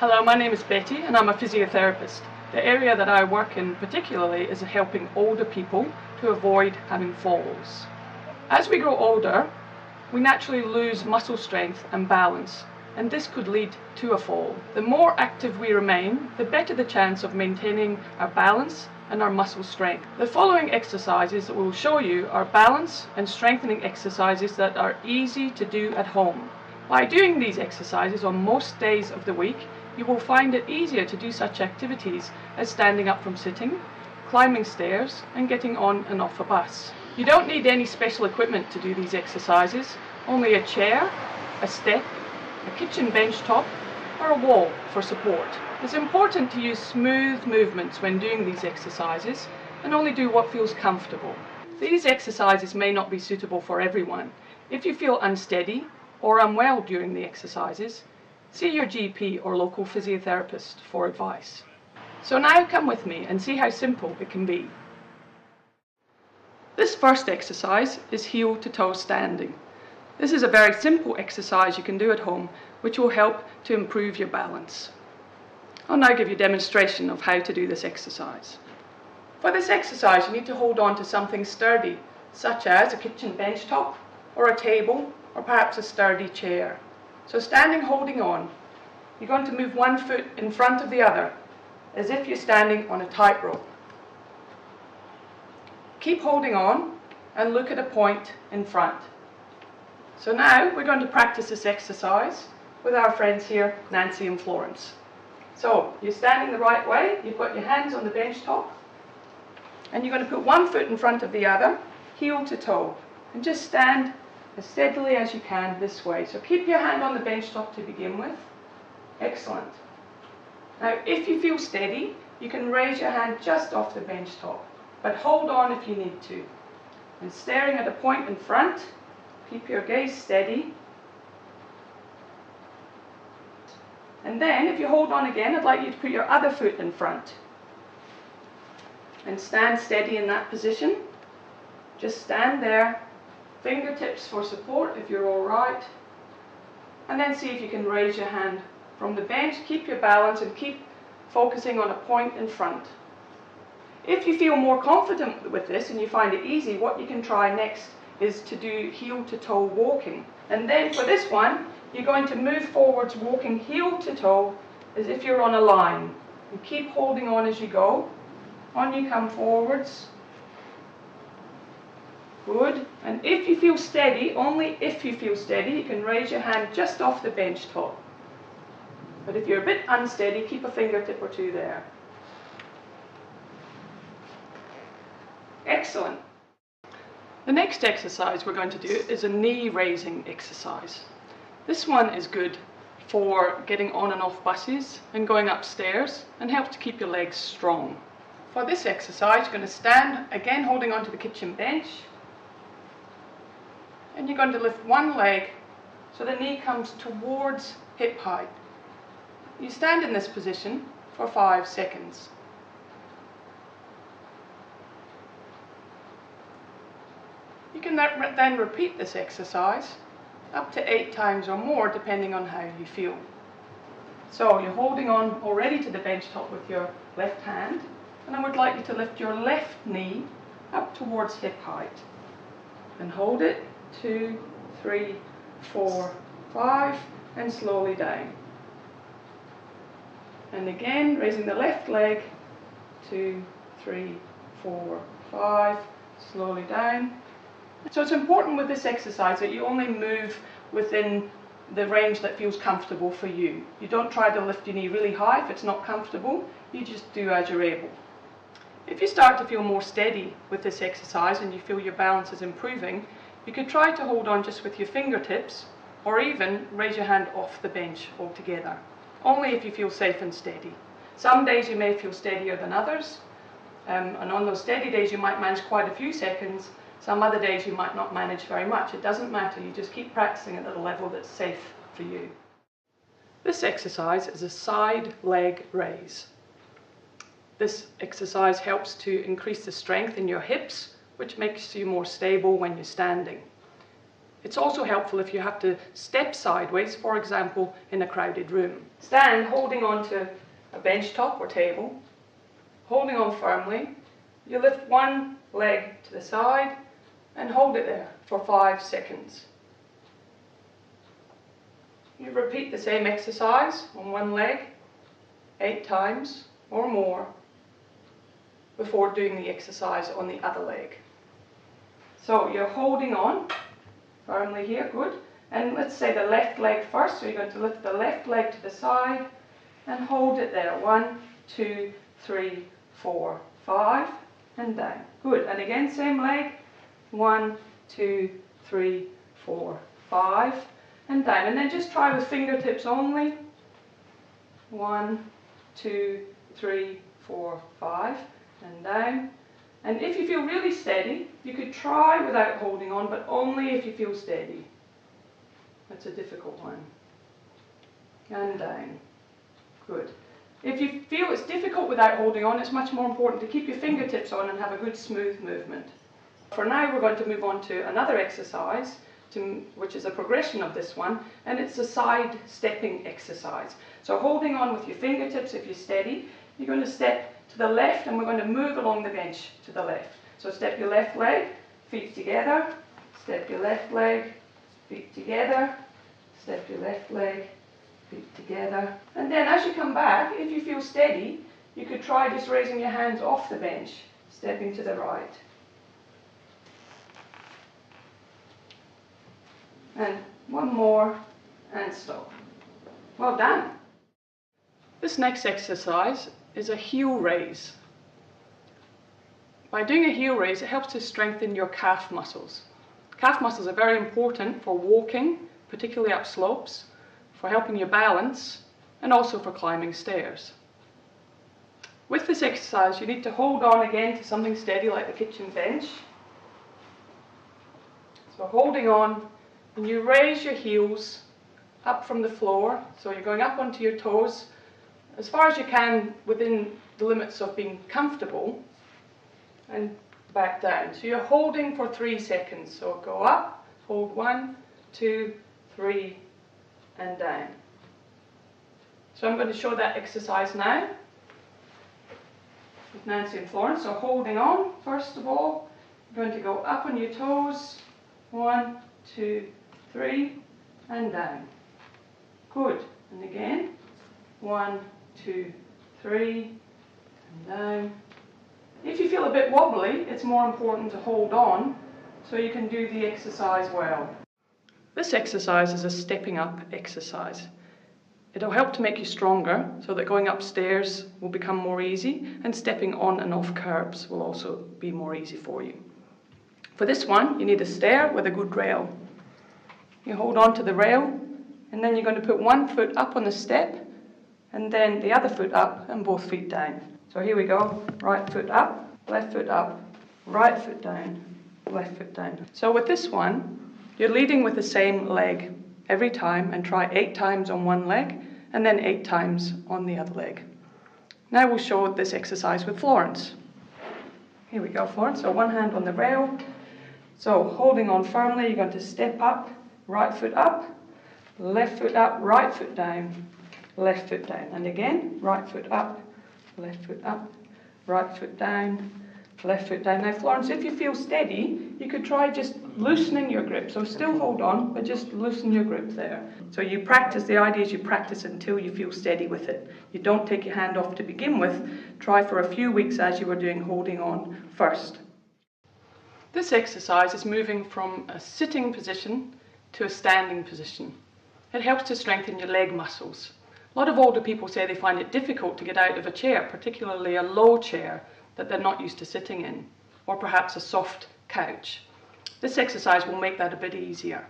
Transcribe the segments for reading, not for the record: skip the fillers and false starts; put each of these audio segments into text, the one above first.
Hello, my name is Betty and I'm a physiotherapist. The area that I work in particularly is helping older people to avoid having falls. As we grow older, we naturally lose muscle strength and balance, and this could lead to a fall. The more active we remain, the better the chance of maintaining our balance and our muscle strength. The following exercises that we will show you are balance and strengthening exercises that are easy to do at home. By doing these exercises on most days of the week, you will find it easier to do such activities as standing up from sitting, climbing stairs, and getting on and off a bus. You don't need any special equipment to do these exercises, only a chair, a step, a kitchen bench top, or a wall for support. It's important to use smooth movements when doing these exercises and only do what feels comfortable. These exercises may not be suitable for everyone. If you feel unsteady or unwell during the exercises, see your GP or local physiotherapist for advice. So now come with me and see how simple it can be. This first exercise is heel to toe standing. This is a very simple exercise you can do at home which will help to improve your balance. I'll now give you a demonstration of how to do this exercise. For this exercise you need to hold on to something sturdy, such as a kitchen bench top or a table or perhaps a sturdy chair. So standing holding on, you're going to move one foot in front of the other as if you're standing on a tightrope. Keep holding on and look at a point in front. So now we're going to practice this exercise with our friends here, Nancy and Florence. So you're standing the right way, you've got your hands on the bench top, and you're going to put one foot in front of the other, heel to toe, and just stand as steadily as you can this way. So keep your hand on the bench top to begin with. Excellent. Now if you feel steady, you can raise your hand just off the bench top, but hold on if you need to. And staring at a point in front, keep your gaze steady. And then if you hold on again, I'd like you to put your other foot in front and stand steady in that position. Just stand there. Fingertips for support if you're all right, and then see if you can raise your hand from the bench. Keep your balance and keep focusing on a point in front. If you feel more confident with this and you find it easy, what you can try next is to do heel to toe walking. And then for this one, you're going to move forwards walking heel to toe as if you're on a line. And keep holding on as you go. On you come forwards. Good. And if you feel steady, only if you feel steady, you can raise your hand just off the bench top. But if you're a bit unsteady, keep a fingertip or two there. Excellent. The next exercise we're going to do is a knee raising exercise. This one is good for getting on and off buses and going upstairs and helps to keep your legs strong. For this exercise, you're going to stand again holding onto the kitchen bench. And you're going to lift one leg so the knee comes towards hip height. You stand in this position for 5 seconds. You can then repeat this exercise up to 8 times or more depending on how you feel. So you're holding on already to the bench top with your left hand, and I would like you to lift your left knee up towards hip height and hold it. 2, 3, 4, 5, and slowly down. And again, raising the left leg. 2, 3, 4, 5, slowly down. So it's important with this exercise that you only move within the range that feels comfortable for you. You don't try to lift your knee really high if it's not comfortable. You just do as you're able. If you start to feel more steady with this exercise and you feel your balance is improving, you could try to hold on just with your fingertips or even raise your hand off the bench altogether, only if you feel safe and steady. Some days you may feel steadier than others, and on those steady days you might manage quite a few seconds. Some other days you might not manage very much. It doesn't matter, you just keep practicing at a level that's safe for you. This exercise is a side leg raise. This exercise helps to increase the strength in your hips, which makes you more stable when you're standing. It's also helpful if you have to step sideways, for example, in a crowded room. Stand holding on to a bench top or table, holding on firmly. You lift one leg to the side and hold it there for 5 seconds. You repeat the same exercise on one leg 8 times or more before doing the exercise on the other leg. So you're holding on firmly here, good. And let's say the left leg first, so you're going to lift the left leg to the side and hold it there. 1, 2, 3, 4, 5, and down. Good. And again, same leg. 1, 2, 3, 4, 5, and down. And then just try with fingertips only. 1, 2, 3, 4, 5, and down. And if you feel really steady, you could try without holding on, but only if you feel steady. That's a difficult one. And down. Good. If you feel it's difficult without holding on, it's much more important to keep your fingertips on and have a good smooth movement. For now, we're going to move on to another exercise, which is a progression of this one, and it's a side stepping exercise. So holding on with your fingertips, if you're steady, you're going to step to the left, and we're going to move along the bench to the left. So step your left leg, feet together, step your left leg, feet together, step your left leg, feet together. And then as you come back, if you feel steady, you could try just raising your hands off the bench, stepping to the right. And one more, and stop. Well done. This next exercise is a heel raise. By doing a heel raise, it helps to strengthen your calf muscles. Calf muscles are very important for walking, particularly up slopes, for helping you balance, and also for climbing stairs. With this exercise, you need to hold on again to something steady like the kitchen bench. So holding on, and you raise your heels up from the floor, so you're going up onto your toes as far as you can within the limits of being comfortable, and back down. So you're holding for 3 seconds. So go up, hold 1, 2, 3, and down. So I'm going to show that exercise now with Nancy and Florence. So holding on, first of all, you're going to go up on your toes, 1, 2, 3, and down. Good. And again, 1, 2, 3, and down. If you feel a bit wobbly, it's more important to hold on so you can do the exercise well. This exercise is a stepping up exercise. It'll help to make you stronger so that going upstairs will become more easy, and stepping on and off curbs will also be more easy for you. For this one, you need a stair with a good rail. You hold on to the rail, and then you're going to put one foot up on the step, and then the other foot up, and both feet down. So here we go, right foot up, right foot down, left foot down. So with this one, you're leading with the same leg every time, and try 8 times on one leg, and then 8 times on the other leg. Now we'll show this exercise with Florence. Here we go, Florence. So one hand on the rail. So holding on firmly, you're going to step up, right foot up, left foot up, right foot down, left foot down. And again, right foot up, left foot up, right foot down, left foot down. Now Florence, if you feel steady, you could try just loosening your grip. So still hold on, but just loosen your grip there. So you practice, the idea is you practice until you feel steady with it. You don't take your hand off to begin with. Try for a few weeks as you were doing holding on first. This exercise is moving from a sitting position to a standing position. It helps to strengthen your leg muscles. A lot of older people say they find it difficult to get out of a chair, particularly a low chair that they're not used to sitting in, or perhaps a soft couch. This exercise will make that a bit easier.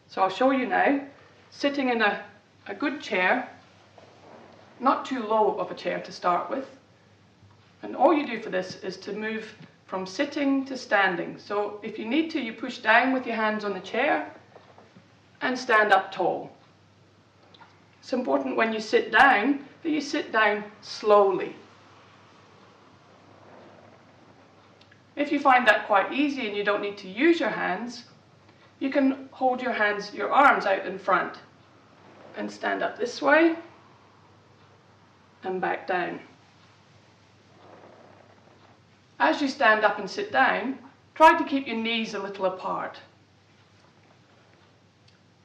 So I'll show you now, sitting in a good chair, not too low of a chair to start with. And all you do for this is to move from sitting to standing. So if you need to, you push down with your hands on the chair and stand up tall. It's important when you sit down that you sit down slowly. If you find that quite easy and you don't need to use your hands, you can hold your arms out in front and stand up this way and back down. As you stand up and sit down, try to keep your knees a little apart.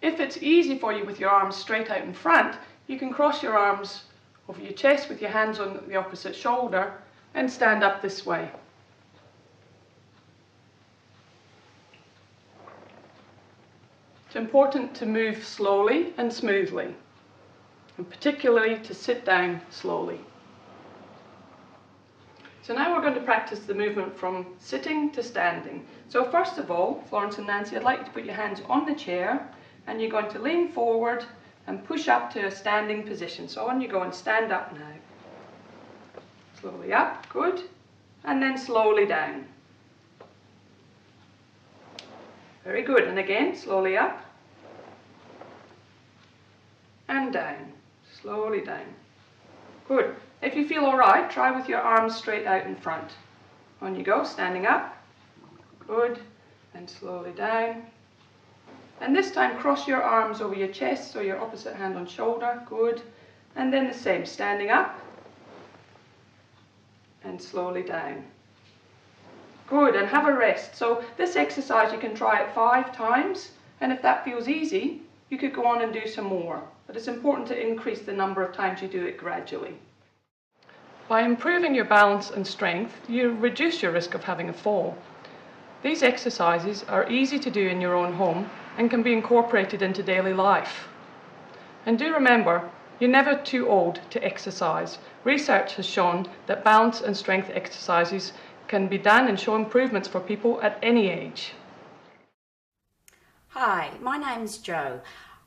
If it's easy for you with your arms straight out in front, you can cross your arms over your chest with your hands on the opposite shoulder and stand up this way. It's important to move slowly and smoothly, and particularly to sit down slowly. So now we're going to practice the movement from sitting to standing. So first of all, Florence and Nancy, I'd like you to put your hands on the chair, and you're going to lean forward and push up to a standing position. So on you go and stand up now. Slowly up, good, and then slowly down. Very good, and again, slowly up and down, slowly down. Good. If you feel all right, try with your arms straight out in front. On you go, standing up, good, and slowly down. And this time cross your arms over your chest, so your opposite hand on shoulder, good. And then the same, standing up and slowly down. Good, and have a rest. So this exercise you can try it 5 times, and if that feels easy, you could go on and do some more. But it's important to increase the number of times you do it gradually. By improving your balance and strength, you reduce your risk of having a fall. These exercises are easy to do in your own home and can be incorporated into daily life. And do remember, you're never too old to exercise. Research has shown that balance and strength exercises can be done and show improvements for people at any age. Hi, my name's Jo.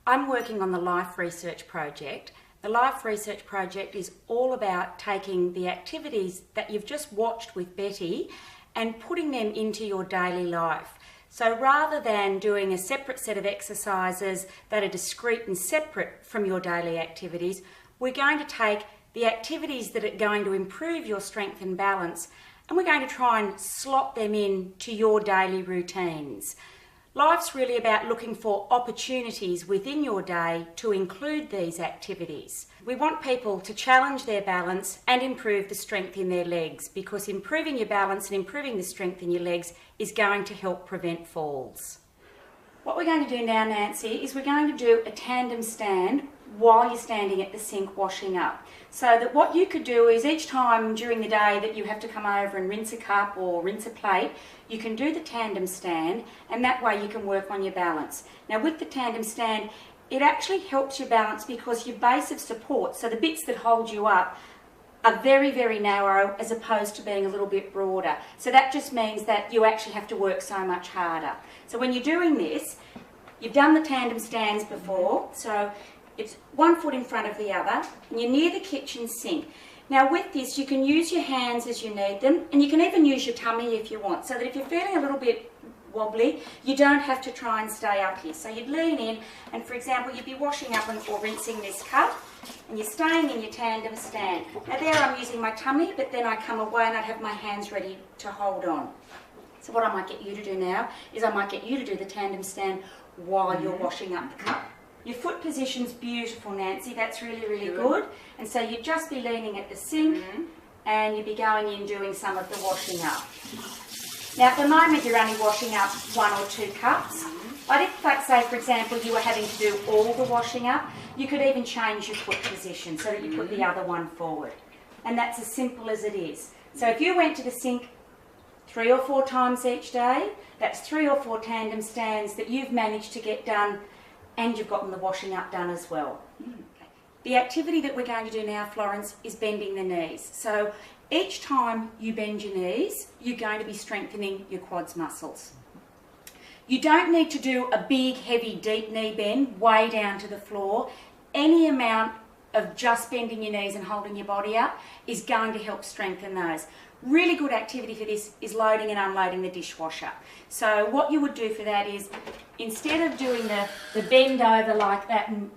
I'm working on the Life Research Project. The Life Research Project is all about taking the activities that you've just watched with Betty and putting them into your daily life. So rather than doing a separate set of exercises that are discrete and separate from your daily activities, we're going to take the activities that are going to improve your strength and balance, and we're going to try and slot them in to your daily routines. Life's really about looking for opportunities within your day to include these activities. We want people to challenge their balance and improve the strength in their legs, because improving your balance and improving the strength in your legs is going to help prevent falls. What we're going to do now, Nancy, is we're going to do a tandem stand while you're standing at the sink washing up. So that what you could do is each time during the day that you have to come over and rinse a cup or rinse a plate, you can do the tandem stand, and that way you can work on your balance. Now with the tandem stand, it actually helps your balance because your base of support, so the bits that hold you up, are very, very narrow as opposed to being a little bit broader. So that just means that you actually have to work so much harder. So when you're doing this, you've done the tandem stands before, so it's one foot in front of the other, and you're near the kitchen sink. Now with this, you can use your hands as you need them, and you can even use your tummy if you want, so that if you're feeling a little bit wobbly, you don't have to try and stay up here. So you'd lean in, and for example, you'd be washing up or rinsing this cup, and you're staying in your tandem stand. Now there I'm using my tummy, but then I come away and I'd have my hands ready to hold on. So what I might get you to do now is I might get you to do the tandem stand while you're washing up the cup. Your foot position's beautiful, Nancy. That's really, really good. And so you'd just be leaning at the sink and you'd be going in doing some of the washing up. Now at the moment you're only washing up 1 or 2 cups. But if, let's say, for example, you were having to do all the washing up, you could even change your foot position so that you put the other one forward. And that's as simple as it is. So if you went to the sink 3 or 4 times each day, that's 3 or 4 tandem stands that you've managed to get done, and you've gotten the washing up done as well. The activity that we're going to do now, Florence, is bending the knees. So each time you bend your knees, you're going to be strengthening your quads muscles. You don't need to do a big, heavy, deep knee bend way down to the floor. Any amount of just bending your knees and holding your body up is going to help strengthen those. Really good activity for this is loading and unloading the dishwasher. So what you would do for that is, instead of doing the bend over like that and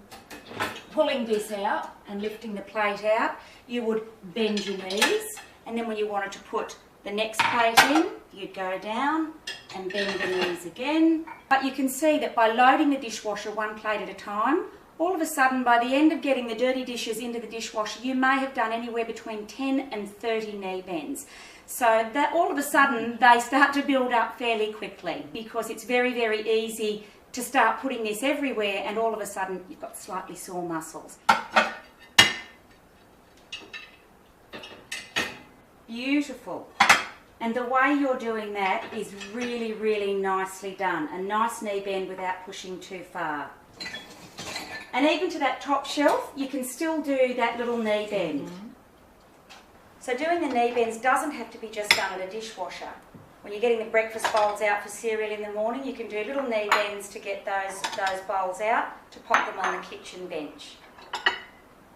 pulling this out and lifting the plate out, you would bend your knees, and then when you wanted to put the next plate in, you'd go down and bend the knees again. But you can see that by loading the dishwasher one plate at a time, all of a sudden by the end of getting the dirty dishes into the dishwasher, you may have done anywhere between 10 and 30 knee bends. So that all of a sudden they start to build up fairly quickly, because it's very, very easy to start putting this everywhere and all of a sudden you've got slightly sore muscles. Beautiful. And the way you're doing that is really, really nicely done. A nice knee bend without pushing too far. And even to that top shelf, you can still do that little knee bend. So doing the knee bends doesn't have to be just done at a dishwasher. When you're getting the breakfast bowls out for cereal in the morning, you can do little knee bends to get those bowls out, to pop them on the kitchen bench.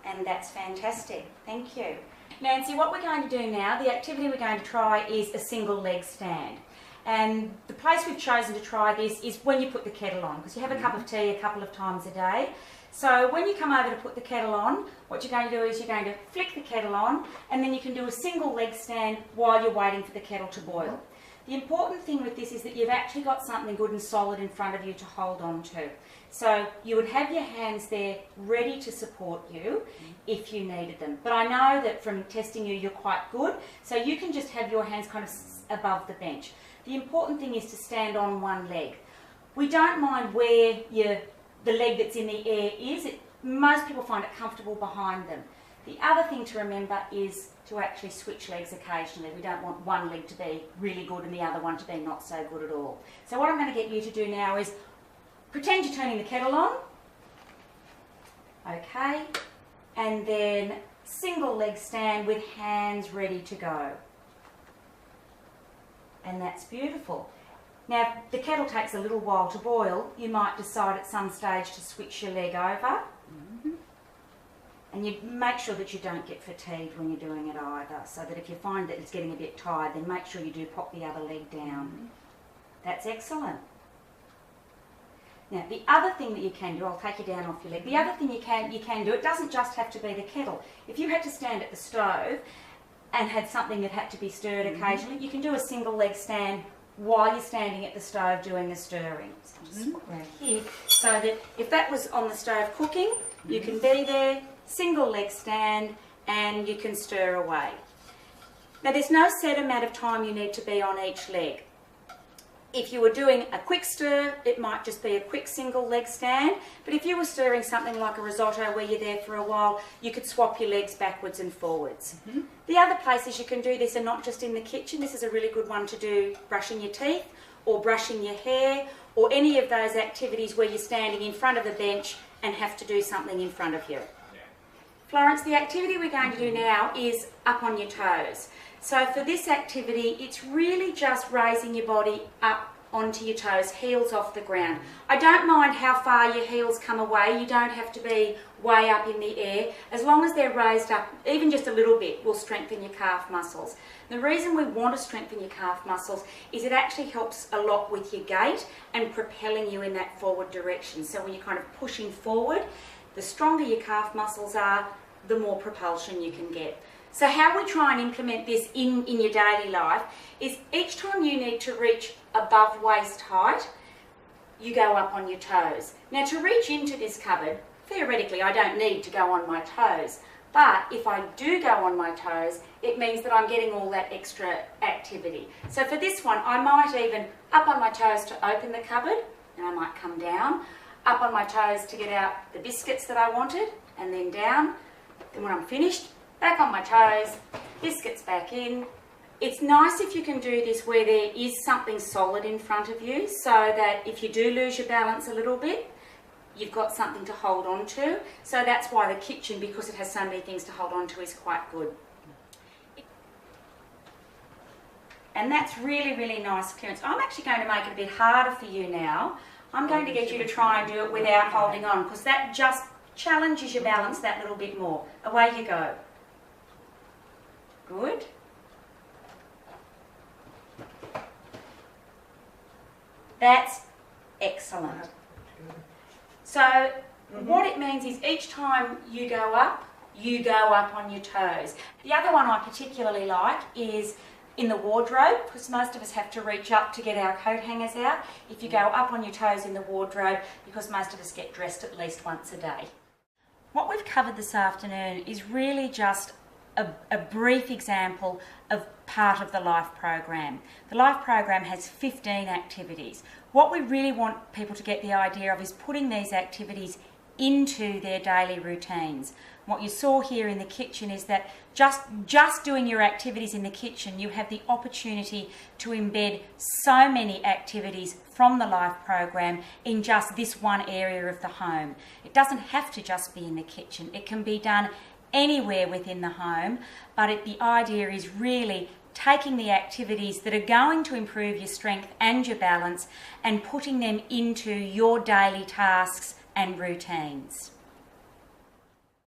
And that's fantastic. Thank you. Nancy, what we're going to do now, the activity we're going to try is a single leg stand. And the place we've chosen to try this is when you put the kettle on, because you have a cup of tea a couple of times a day. So when you come over to put the kettle on, what you're going to do is you're going to flick the kettle on, and then you can do a single leg stand while you're waiting for the kettle to boil. The important thing with this is that you've actually got something good and solid in front of you to hold on to. So you would have your hands there ready to support you if you needed them. But I know that from testing you, you're quite good, so you can just have your hands kind of above the bench. The important thing is to stand on one leg. We don't mind where the leg that's in the air is. Most people find it comfortable behind them. The other thing to remember is to actually switch legs occasionally. We don't want one leg to be really good and the other one to be not so good at all. So what I'm going to get you to do now is pretend you're turning the kettle on. Okay. And then single leg stand with hands ready to go. And that's beautiful. Now, the kettle takes a little while to boil. You might decide at some stage to switch your leg over. And you make sure that you don't get fatigued when you're doing it either, so that if you find that it's getting a bit tired, then make sure you do pop the other leg down. That's excellent. Now, the other thing that you can do, I'll take you down off your leg, the other thing you can do, it doesn't just have to be the kettle. If you had to stand at the stove and had something that had to be stirred occasionally, you can do a single leg stand while you're standing at the stove doing the stirring. So I'll just swap right here, so that if that was on the stove cooking, you can be there, single leg stand, and you can stir away. Now there's no set amount of time you need to be on each leg. If you were doing a quick stir, it might just be a quick single leg stand, but if you were stirring something like a risotto where you're there for a while, you could swap your legs backwards and forwards. The other places you can do this are not just in the kitchen. This is a really good one to do brushing your teeth or brushing your hair, or any of those activities where you're standing in front of the bench and have to do something in front of you. Florence, the activity we're going to do now is up on your toes. So for this activity, it's really just raising your body up onto your toes, heels off the ground. I don't mind how far your heels come away. You don't have to be way up in the air. As long as they're raised up, even just a little bit, will strengthen your calf muscles. The reason we want to strengthen your calf muscles is it actually helps a lot with your gait and propelling you in that forward direction. So when you're kind of pushing forward, the stronger your calf muscles are, the more propulsion you can get. So how we try and implement this in your daily life is each time you need to reach above waist height, you go up on your toes. Now to reach into this cupboard, theoretically I don't need to go on my toes, but if I do go on my toes, it means that I'm getting all that extra activity. So for this one, I might even up on my toes to open the cupboard, and I might come down, up on my toes to get out the biscuits that I wanted, and then down. Then when I'm finished, back on my toes, biscuits back in. It's nice if you can do this where there is something solid in front of you, so that if you do lose your balance a little bit, you've got something to hold on to. So that's why the kitchen, because it has so many things to hold on to, is quite good. And that's really, really nice clearance. I'm actually going to make it a bit harder for you now. I'm going to get you to try and do it without holding on, because that just challenges your balance that little bit more. Away you go. Good. That's excellent. So what it means is each time you go up on your toes. The other one I particularly like is in the wardrobe, because most of us have to reach up to get our coat hangers out. If you go up on your toes in the wardrobe, because most of us get dressed at least once a day. What we've covered this afternoon is really just a brief example of part of the LIFE program. The LIFE program has 15 activities. What we really want people to get the idea of is putting these activities into their daily routines. What you saw here in the kitchen is that just doing your activities in the kitchen, you have the opportunity to embed so many activities from the LIFE program in just this one area of the home. It doesn't have to just be in the kitchen. It can be done anywhere within the home, but the idea is really taking the activities that are going to improve your strength and your balance and putting them into your daily tasks and routines.